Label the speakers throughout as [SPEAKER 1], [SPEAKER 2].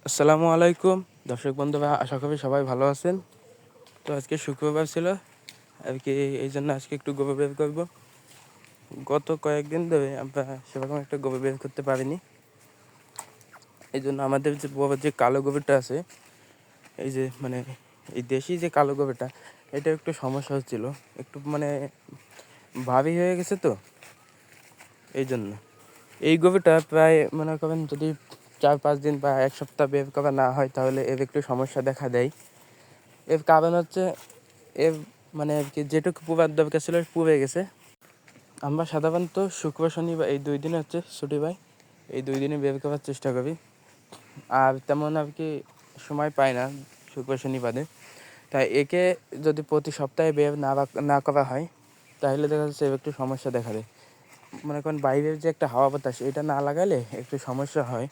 [SPEAKER 1] আসসালামু আলাইকুম দর্শক বন্ধুরা, আশা করি সবাই ভালো আছেন। তো আজকে শুক্রবার ছিল আর কি, এই জন্য আজকে একটু গোবর বের করব। গত কয়েকদিন ধরে আমরা সেরকম একটা গোবর বের করতে পারিনি। এই জন্য আমাদের যে বড় যে কালো গোবরটা আছে, এই যে মানে এই দেশি যে কালো গোবরটা, এটা একটু সমস্যা হচ্ছিল, একটু মানে ভারী হয়ে গেছে। তো এই জন্য এই গোবরটা প্রায় মনে করেন যদি 4-5 দিন বা এক সপ্তাহ বের করা না হয়, তাহলে এর একটু সমস্যা দেখা দেয়। এর কারণ হচ্ছে এর মানে আর কি যেটুকু পুরার দরকার ছিল পুড়ে গেছে। আমরা সাধারণত শুক্র শনিবার এই 2 দিনে হচ্ছে ছুটি পাই, এই 2 দিনে বের করার চেষ্টা করি। আর তেমন আর কি সময় পাই না শুক্র শনিবারে। তাই একে যদি প্রতি সপ্তাহে বের না করা হয়, তাহলে দেখা যাচ্ছে একটু সমস্যা দেখা দেয়। মনে করেন বাইরের যে একটা হাওয়া বাতাস, এটা না লাগালে একটু সমস্যা হয়।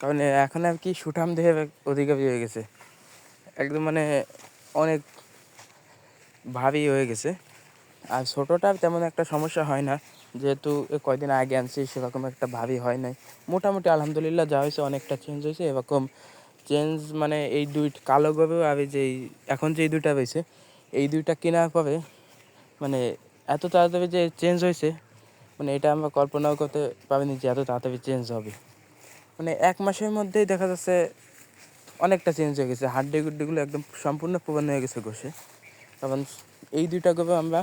[SPEAKER 1] কারণ এখন আর কি সুঠাম দেহে অধিকারী হয়ে গেছে, একদম মানে অনেক ভারী হয়ে গেছে। আর ছোটোটার তেমন একটা সমস্যা হয় না, যেহেতু কয়দিন আগে আনছি, সেরকম একটা ভারী হয় নাই। মোটামুটি আলহামদুলিল্লাহ যা হয়েছে অনেকটা চেঞ্জ হয়েছে। এরকম চেঞ্জ মানে এই কালো গরু আর যেই এখন যেই দুইটা রয়েছে, এই দুইটা কেনার পরে মানে এত তাড়াতাড়ি যে চেঞ্জ হয়েছে, মানে এটা আমরা কল্পনাও করতে পারিনি যে এত তাড়াতাড়ি চেঞ্জ হবে। মানে 1 মাসের মধ্যেই দেখা যাচ্ছে অনেকটা চেঞ্জ হয়ে গেছে। হাড্ডি গুড্ডিগুলো একদম সম্পূর্ণ পুরানো হয়ে গেছে ঘষে। কারণ এই দুইটা গরু আমরা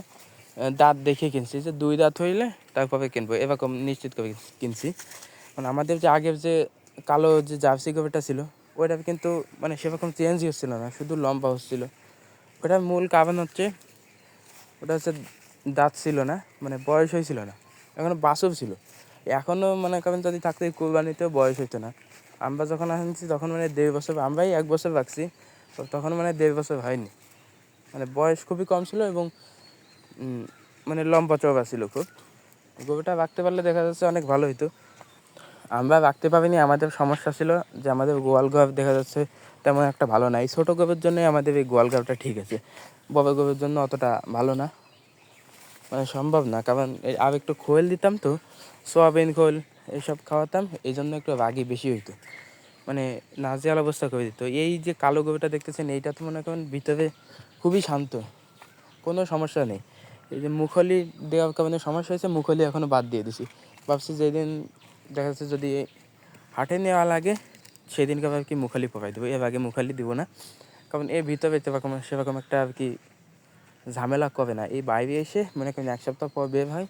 [SPEAKER 1] দাঁত দেখে কিনছি, যে 2 দাঁত হইলে তারপরে কিনবো, এরকম নিশ্চিত করে কিনছি। মানে আমাদের যে আগের যে কালো যে জার্সি গরুটা ছিল, ওইটা কিন্তু মানে সেরকম চেঞ্জই হচ্ছিল না, শুধু লম্বা হচ্ছিল। ওটার মূল কারণ হচ্ছে ওটা হচ্ছে দাঁত ছিল না, মানে বয়স হয়েছিল না, এখনও বাছুর ছিল। এখনও মনে করেন যদি থাকতে কুরবানিতেও বয়স হইতো না। আমরা যখন আনছি তখন মানে 1.5 বছর, আমরাই 1 বছর রাখছি, তো তখন মানে 1.5 বছর হয়নি। মানে বয়স খুবই কম ছিল এবং মানে লম্বা চওড়া ছিল খুব। গরুটা রাখতে পারলে দেখা যাচ্ছে অনেক ভালো হতো। আমরা রাখতে পারিনি, আমাদের সমস্যা ছিল যে আমাদের গোয়াল ঘর দেখা যাচ্ছে তেমন একটা ভালো নাই। ছোটো গরুর জন্যই আমাদের এই গোয়াল ঘরটা ঠিক আছে, বড় গরুর জন্য অতটা ভালো না, মানে সম্ভব না। কারণ আর একটু খোল দিতাম, তো সোয়াবিন খোল এইসব খাওয়াতাম, এই জন্য একটু রাগি বেশি হইতো, মানে নাজেহাল অবস্থা করে দিত। এই যে কালো গরুটা দেখতেছেন, এইটা তো মনে করেন ভিতরে খুবই শান্ত, কোনো সমস্যা নেই। এই যে মুখলি দেওয়ার কারণে সমস্যা হয়েছে, মুখলি এখনও বাদ দিয়ে দিছি। ভাবছি যেদিন দেখা যাচ্ছে যদি হাটে নেওয়া লাগে, সেদিনকে আর কি মুখালি পকাই দেবো, এর আগে মুখালি দিব না। কারণ এর ভিতরে সেরকম একটা আর কি ঝামেলা করে না। এই বাইরে এসে মনে করেন 1 সপ্তাহ পর বের হয়,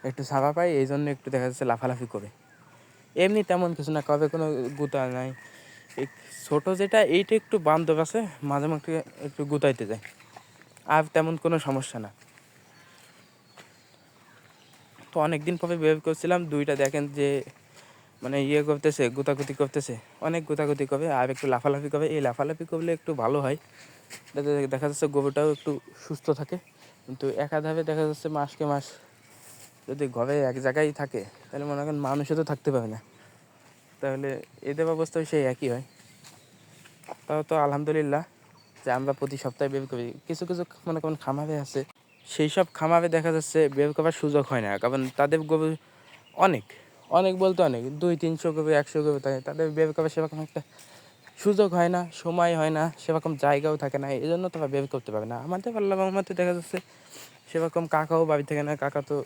[SPEAKER 1] একটু ছাপা পাই, এই জন্য একটু দেখা যাচ্ছে লাফালাফি করে। এমনি তেমন কিছু না, কবে কোনো গুতা নাই। এই ছোটো যেটা, এইটা একটু বান্ধব আছে, মাঝে মাঝে একটু গুতাইতে যায়, আর তেমন কোনো সমস্যা না। তো অনেক দিন পরে বের করছিলাম, দুইটা দেখেন যে মানে করতেছে, গুতাগুতি করতেছে, অনেক গুতাগুতি করে আর একটু লাফালাফি করে। এই লাফালাফি করলে একটু ভালো হয়, দেখা যাচ্ছে গোবরটাও একটু সুস্থ থাকে। কিন্তু একাধারে দেখা যাচ্ছে মাসকে মাস যদি ঘরে এক জায়গায় থাকে, তাহলে মনে করেন মানুষও তো থাকতে পারে না, তাহলে এদের অবস্থাও সেই একই হয়। তাও তো আলহামদুলিল্লাহ যে আমরা প্রতি সপ্তাহে বের করি। কিছু কিছু মনে করেন খামারে আছে, সেই সব খামারে দেখা যাচ্ছে বের করার সুযোগ হয় না, কারণ তাদের গরু অনেক, অনেক বলতে অনেক, 200-300 গরু 100 গরু থাকে, তাদের বের করার সেরকম একটা সুযোগ হয় না, সময় হয় না, সেরকম জায়গাও থাকে না, এই জন্য তারা বের করতে পারে না। আমাদের আল্লাহ রহমতে দেখা যাচ্ছে সেরকম কাকাও বাড়ি থাকে না, কাকা তো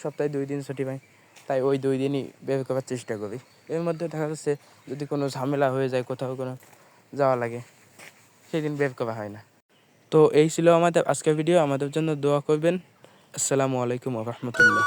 [SPEAKER 1] সপ্তাহে 2 দিন ছুটি পায়, তাই ওই 2 দিনই বের করার চেষ্টা করি। এর মধ্যে দেখা যাচ্ছে যদি কোনো ঝামেলা হয়ে যায়, কোথাও কোনো যাওয়া লাগে, সেই দিন বের করা হয় না। তো এই ছিল আমাদের আজকের ভিডিও, আমাদের জন্য দোয়া করবেন। আসসালামু আলাইকুম ওয়া রাহমাতুল্লাহ।